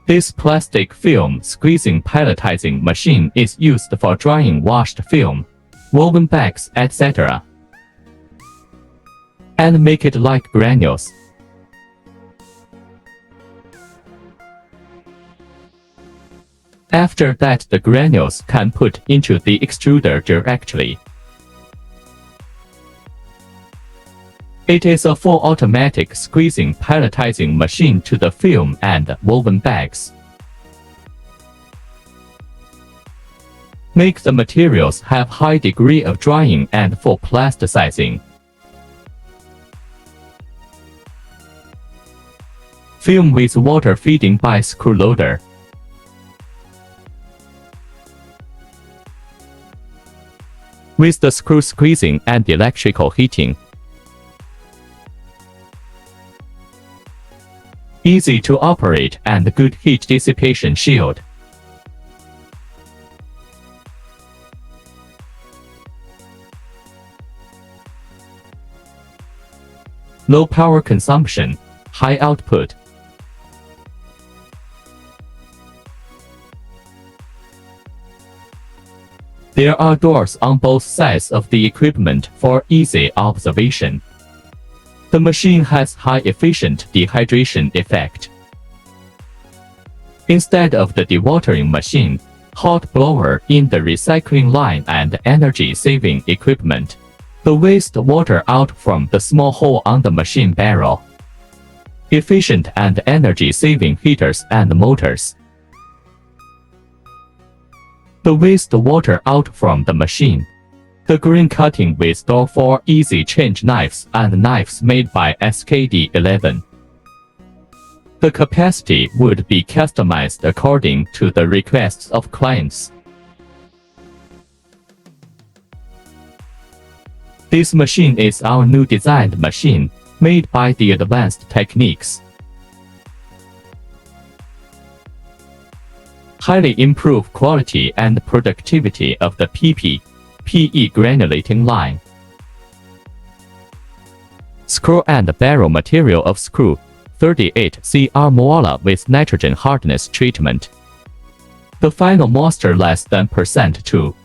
This plastic film squeezing pelletizing machine is used for drying washed film, woven bags, etc. and make it like granules. After that, the granules can put into the extruder directly. It is a full automatic squeezing pelletizing machine to the film and woven bags. Make the materials have high degree of drying and full plasticizing. Film with water feeding by screw loader. With the screw squeezing and electrical heating. Easy to operate and good heat dissipation shield. Low power consumption, high output. There are doors on both sides of the equipment for easy observation. The machine has high efficient dehydration effect. Instead of the dewatering machine, hot blower in the recycling line and energy-saving equipment, the waste water out from the small hole on the machine barrel. Efficient and energy-saving heaters and motors. The waste water out from the machine. The green cutting with door for easy change knives and knives made by SKD11. The capacity would be customized according to the requests of clients. This machine is our new designed machine, made by the advanced techniques. Highly improve quality and productivity of the PP, PE granulating line. Screw and barrel material of screw, 38 CR Moala with nitrogen hardness treatment. The final moisture less than %2.